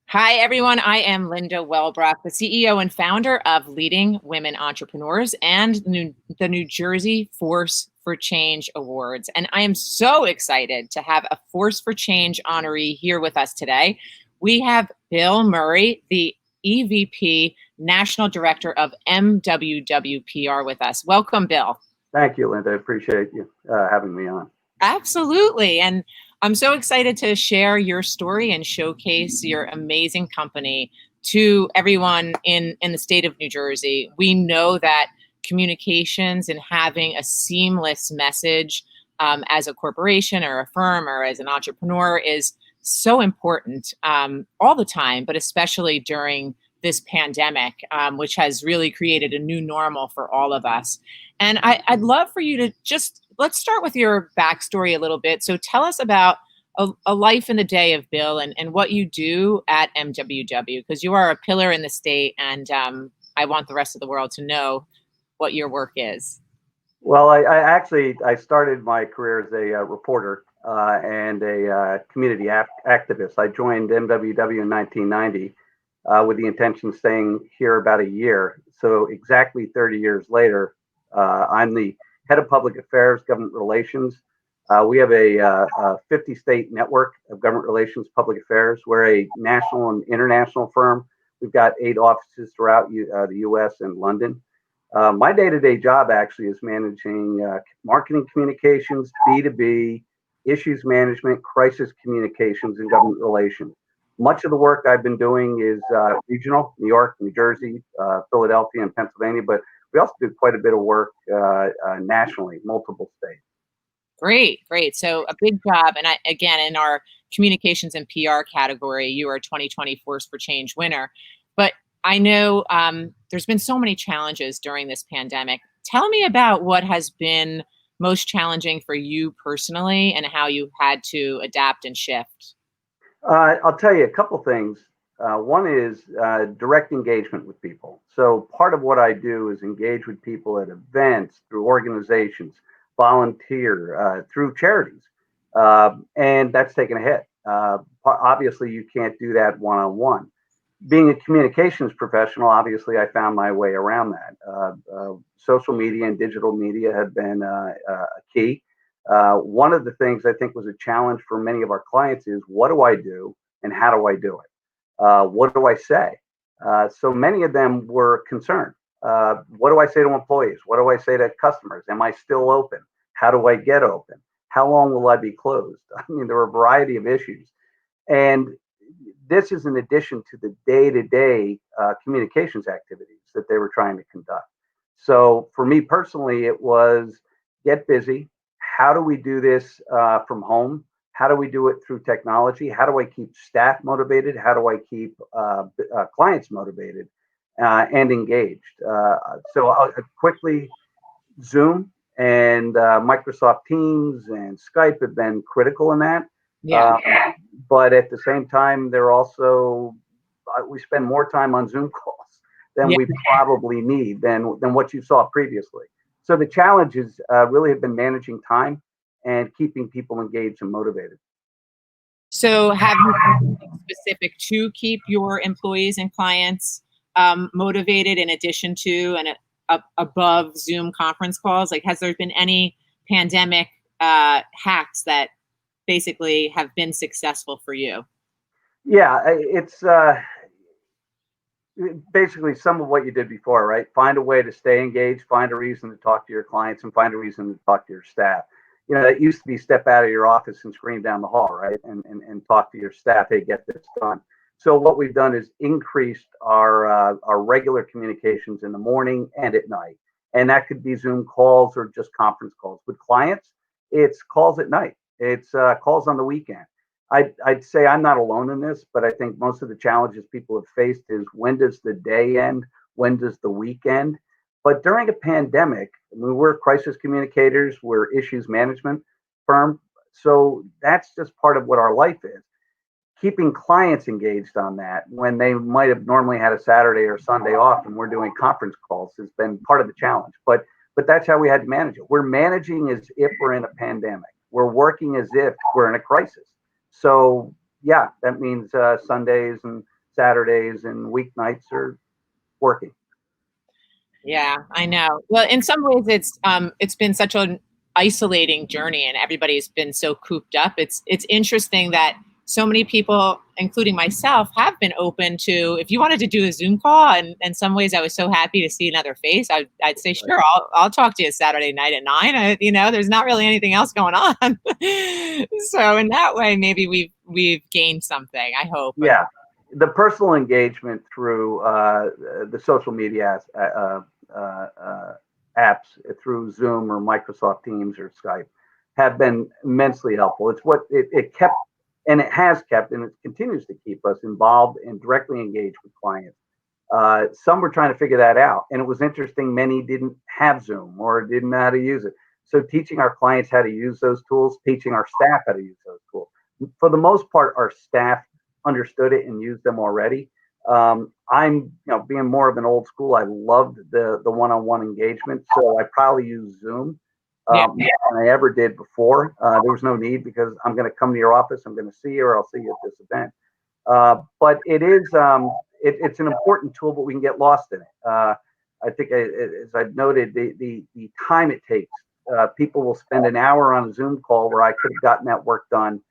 Hi, everyone. I am Linda Welbrock, the CEO and founder of Leading Women Entrepreneurs and the New Jersey Force for Change Awards. And I am so excited to have a Force for Change honoree here with us today. We have Bill Murray, the EVP, National Director of MWWPR with us. Welcome, Bill. Thank you, Linda. I appreciate you having me on. Absolutely. And I'm so excited to share your story and showcase your amazing company to everyone in the state of New Jersey. We know that communications and having a seamless message as a corporation or a firm or as an entrepreneur is so important all the time, but especially during this pandemic, which has really created a new normal for all of us. And I'd love for you to let's start with your backstory a little bit. So tell us about a life in the day of Bill and what you do at MWW, because you are a pillar in the state, and I want the rest of the world to know what your work is. Well, I started my career as a reporter and a community activist. I joined MWW in 1990 with the intention of staying here about a year. So exactly 30 years later, I'm the head of public affairs, government relations. We have a 50-state network of government relations, public affairs. We're a national and international firm. We've got 8 offices throughout the U.S. and London. My day-to-day job actually is managing marketing communications, B2B, issues management, crisis communications, and government relations. Much of the work I've been doing is regional, New York, New Jersey, Philadelphia, and Pennsylvania, but we also do quite a bit of work nationally, multiple states. Great, great. So a big job. And again, in our communications and PR category, you are a 2020 Force for Change winner. But I know there's been so many challenges during this pandemic. Tell me about what has been most challenging for you personally and how you had to adapt and shift. I'll tell you a couple things. One is direct engagement with people. So part of what I do is engage with people at events, through organizations, volunteer, through charities, and that's taken a hit. Obviously, you can't do that one-on-one. Being a communications professional, obviously, I found my way around that. Social media and digital media have been a key. One of the things I think was a challenge for many of our clients is, what do I do and how do I do it? What do I say? So many of them were concerned. What do I say to employees? What do I say to customers? Am I still open? How do I get open? How long will I be closed? I mean, there were a variety of issues. And this is in addition to the day-to-day communications activities that they were trying to conduct. So for me personally, it was get busy. How do we do this from home? How do we do it through technology? How do I keep staff motivated? How do I keep clients motivated and engaged? So I'll quickly, Zoom and Microsoft Teams and Skype have been critical in that. Yeah. But at the same time, they're also, we spend more time on Zoom calls than Yeah. we probably need than what you saw previously. So the challenges really have been managing time and keeping people engaged and motivated. So have you done something specific to keep your employees and clients motivated in addition to and above Zoom conference calls? Like, has there been any pandemic hacks that basically have been successful for you? Yeah, it's basically some of what you did before, right? Find a way to stay engaged, find a reason to talk to your clients, and find a reason to talk to your staff. You know, that used to be step out of your office and scream down the hall, right? And talk to your staff, hey, get this done. So what we've done is increased our regular communications in the morning and at night. And that could be Zoom calls or just conference calls. With clients, it's calls at night. It's calls on the weekend. I'd say I'm not alone in this, but I think most of the challenges people have faced is, when does the day end? When does the week end? But during a pandemic, I mean, we're crisis communicators, we're issues management firm. So that's just part of what our life is. Keeping clients engaged on that when they might have normally had a Saturday or Sunday off and we're doing conference calls has been part of the challenge. But that's how we had to manage it. We're managing as if we're in a pandemic. We're working as if we're in a crisis. So yeah, that means Sundays and Saturdays and weeknights are working. Yeah, I know. Well, in some ways, it's been such an isolating journey, and everybody's been so cooped up. It's interesting that so many people, including myself, have been open to if you wanted to do a Zoom call. And in some ways, I was so happy to see another face. I'd say, Right. sure, I'll talk to you Saturday night at 9. There's not really anything else going on. So in that way, maybe we've gained something. I hope. And Yeah, the personal engagement through the social media apps through Zoom or Microsoft Teams or Skype have been immensely helpful. It's what it kept, and it has kept, and it continues to keep us involved and directly engaged with clients. Some were trying to figure that out, and it was interesting. Many didn't have Zoom or didn't know how to use it. So teaching our clients how to use those tools, teaching our staff how to use those tools. For the most part, our staff understood it and used them already. Being more of an old school, I loved the one-on-one engagement, so I probably use Zoom yeah, more than I ever did before. There was no need because I'm going to come to your office, I'm going to see you, or I'll see you at this event. But it's an important tool, but we can get lost in it. I think, as I've noted, the time it takes. People will spend an hour on a Zoom call where I could have gotten that work done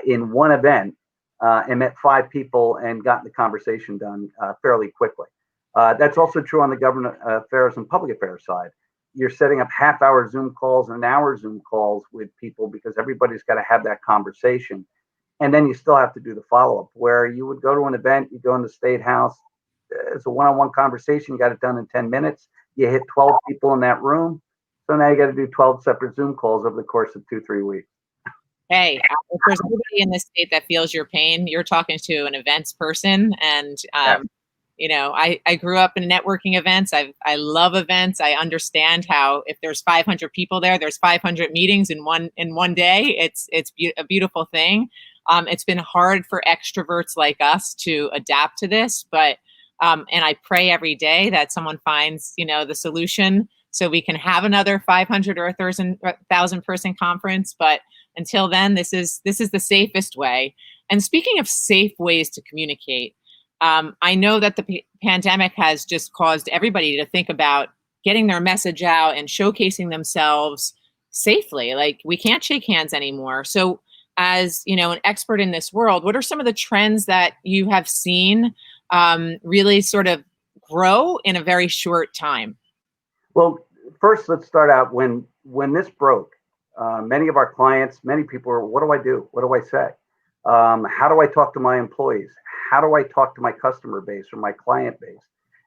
in one event and met 5 people and gotten the conversation done fairly quickly. That's also true on the government affairs and public affairs side. You're setting up half-hour Zoom calls and hour Zoom calls with people because everybody's got to have that conversation. And then you still have to do the follow-up where you would go to an event, you go in the State House, it's a one-on-one conversation, you got it done in 10 minutes, you hit 12 people in that room. So now you got to do 12 separate Zoom calls over the course of 2-3 weeks. hey, if there's anybody in this state that feels your pain, you're talking to an events person. And Yes. I grew up in networking events. I love events. I understand how if there's 500 people there, there's 500 meetings in one day. It's a beautiful thing. It's been hard for extroverts like us to adapt to this, but and I pray every day that someone finds the solution so we can have another 500 or 1,000 person conference. But until then, this is the safest way. And speaking of safe ways to communicate, I know that the pandemic has just caused everybody to think about getting their message out and showcasing themselves safely. Like we can't shake hands anymore. So, as an expert in this world, what are some of the trends that you have seen really sort of grow in a very short time? Well, first, let's start out when this broke. Many of our clients, many people were, what do I do? What do I say? How do I talk to my employees? How do I talk to my customer base or my client base?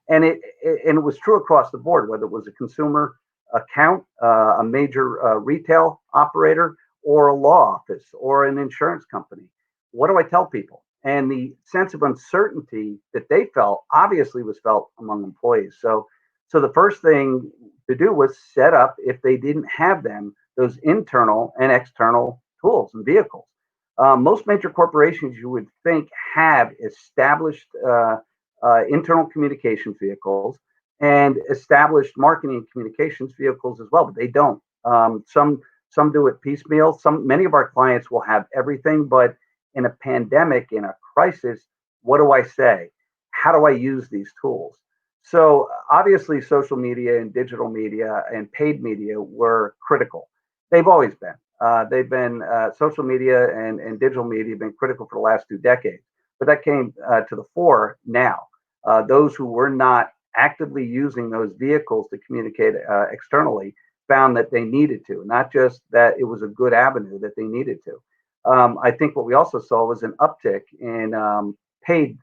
And it was true across the board, whether it was a consumer account, a major retail operator, or a law office, or an insurance company. What do I tell people? And the sense of uncertainty that they felt obviously was felt among employees. So the first thing to do was set up, if they didn't have them, those internal and external tools and vehicles. Most major corporations, you would think, have established internal communications vehicles and established marketing and communications vehicles as well, but they don't. Some do it piecemeal. Many of our clients will have everything, but in a pandemic, in a crisis, what do I say? How do I use these tools? So obviously, social media and digital media and paid media were critical. They've always been. They've been social media and digital media have been critical for the last 2 decades, but that came to the fore now. Those who were not actively using those vehicles to communicate externally found that they needed to, not just that it was a good avenue, that they needed to. I think what we also saw was an uptick in paid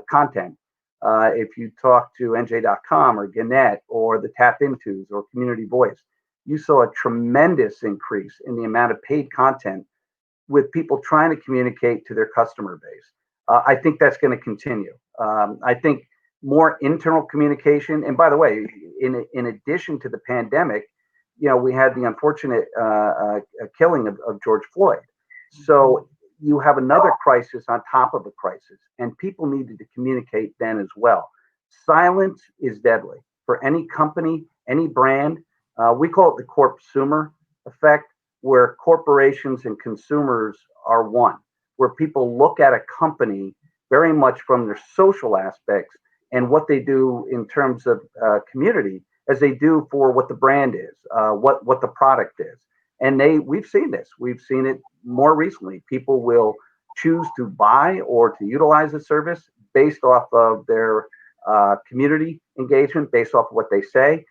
content. If you talk to NJ.com or Gannett or the Tap Intos or Community Voice, you saw a tremendous increase in the amount of paid content with people trying to communicate to their customer base. I think that's going to continue. I think more internal communication. And by the way, in addition to the pandemic, we had the unfortunate killing of George Floyd. So you have another crisis on top of a crisis, and people needed to communicate then as well. Silence is deadly for any company, any brand. We call it the corpsumer effect, where corporations and consumers are one, where people look at a company very much from their social aspects and what they do in terms of community as they do for what the brand is, what the product is. And we've seen this. We've seen it more recently. People will choose to buy or to utilize a service based off of their community engagement, based off of what they say,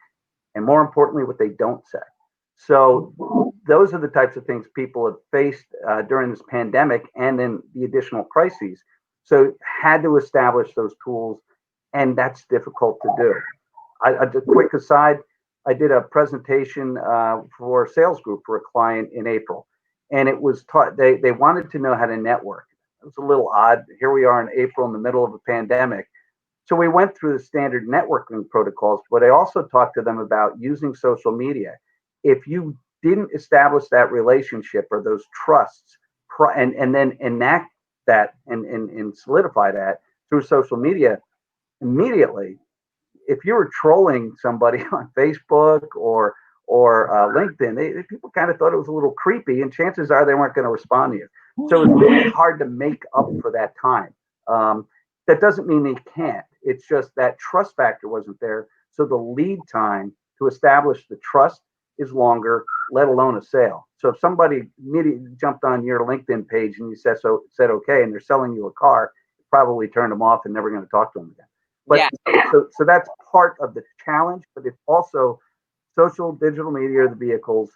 and more importantly, what they don't say. So those are the types of things people have faced during this pandemic and then the additional crises. So had to establish those tools, and that's difficult to do. A quick aside, I did a presentation for a sales group for a client in April, and it was taught, they wanted to know how to network. It was a little odd. Here we are in April in the middle of a pandemic. So we went through the standard networking protocols, but I also talked to them about using social media. If you didn't establish that relationship or those trusts and then enact that and solidify that through social media immediately, if you were trolling somebody on Facebook or LinkedIn, people kind of thought it was a little creepy, and chances are they weren't going to respond to you. So it's really hard to make up for that time. That doesn't mean they can't. It's just that trust factor wasn't there. So the lead time to establish the trust is longer, let alone a sale. So if somebody immediately jumped on your LinkedIn page and you said okay, and they're selling you a car, you probably turned them off and never going to talk to them again. But Yeah. so that's part of the challenge, but it's also social digital media are the vehicles.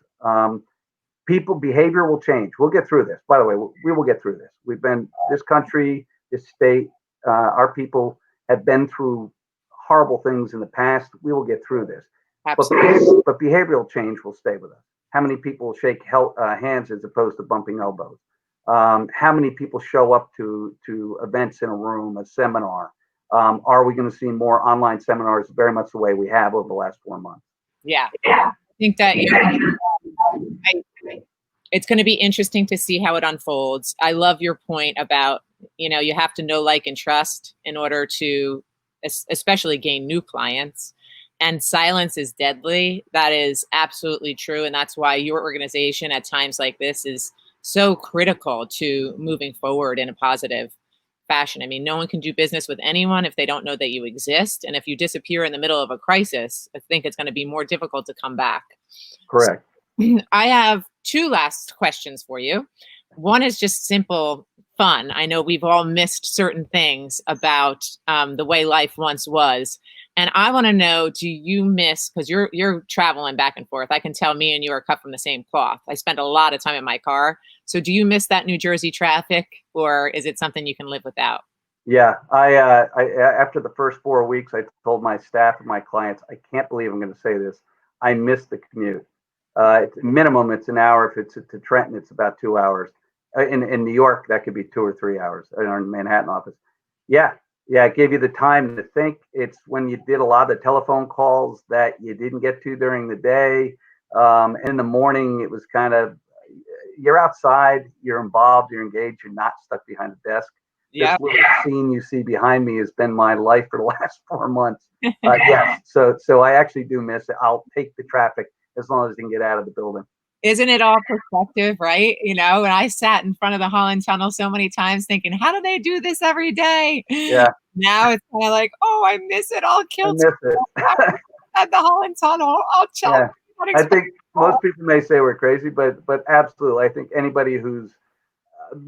People behavior will change. We'll get through this. By the way, we will get through this. We've been this country, this state, our people have been through horrible things in the past. We will get through this. But behavioral change will stay with us. How many people shake hands as opposed to bumping elbows? How many people show up to events in a room, a seminar? Are we going to see more online seminars very much the way we have over the last 4 months? Yeah. I think that it's going to be interesting to see how it unfolds. I love your point about, you have to know, like, and trust in order to especially gain new clients. And silence is deadly. That is absolutely true. And that's why your organization at times like this is so critical to moving forward in a positive fashion. I mean, no one can do business with anyone if they don't know that you exist. And if you disappear in the middle of a crisis, I think it's going to be more difficult to come back. Correct. So, I have two last questions for you. One is just simple fun. I know we've all missed certain things about the way life once was. And I want to know, do you miss, because you're traveling back and forth. I can tell me and you are cut from the same cloth. I spend a lot of time in my car. So do you miss that New Jersey traffic, or is it something you can live without? Yeah, I after the first 4 weeks, I told my staff and my clients, I can't believe I'm going to say this. I miss the commute. It's minimum, it's an hour. If it's to Trenton, it's about 2 hours. In New York, that could be 2 or 3 hours in our Manhattan office. Yeah, it gave you the time to think. It's when you did a lot of the telephone calls that you didn't get to during the day. In the morning, it was kind of, you're outside, you're involved, you're engaged, you're not stuck behind a desk. Yeah. This little scene you see behind me has been my life for the last 4 months. Yes, so I actually do miss it. I'll take the traffic as long as I can get out of the building. Isn't it all perspective, right? And I sat in front of the Holland Tunnel so many times thinking, how do they do this every day? Yeah. Now it's kind of like, oh, I miss it. I'll I kill miss it. at the Holland Tunnel. I'll chill. Yeah. I think most people may say we're crazy, but absolutely, I think anybody who's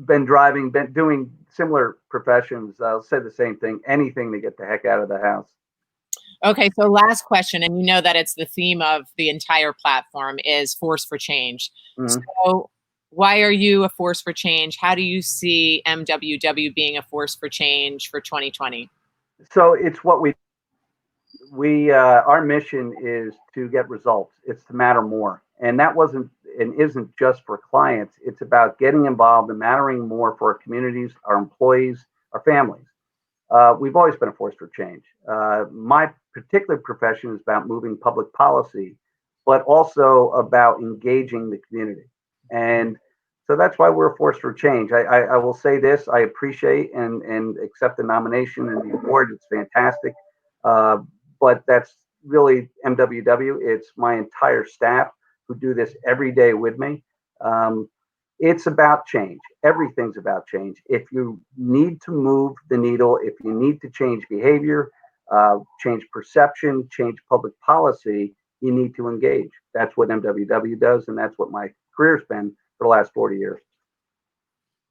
been driving, been doing similar professions, say the same thing. Anything to get the heck out of the house. Okay, so last question, and you know that it's the theme of the entire platform is force for change. Mm-hmm. So why are you a force for change? How do you see MWW being a force for change for 2020? So it's what we our mission is to get results. It's to matter more, and that wasn't and isn't just for clients. It's about getting involved and mattering more for our communities, our employees, our families. We've always been a force for change. My particular profession is about moving public policy, but also about engaging the community. And so that's why we're a force for change. I will say this, I appreciate and accept the nomination and the award. It's fantastic. But that's really MWW. It's my entire staff who do this every day with me. It's about change. Everything's about change. If you need to move the needle, if you need to change behavior, change perception, change public policy, you need to engage. That's what MWW does, and that's what my career's been for the last 40 years.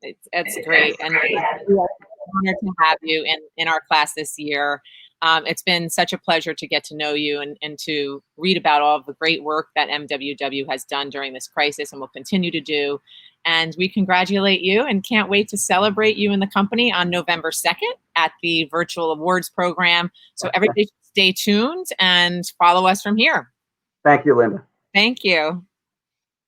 It's great, and we are honored to have you in our class this year. It's been such a pleasure to get to know you and to read about all of the great work that MWW has done during this crisis and will continue to do. And we congratulate you and can't wait to celebrate you in the company on November 2nd at the virtual awards program. So everybody stay tuned and follow us from here. Thank you, Linda. Thank you.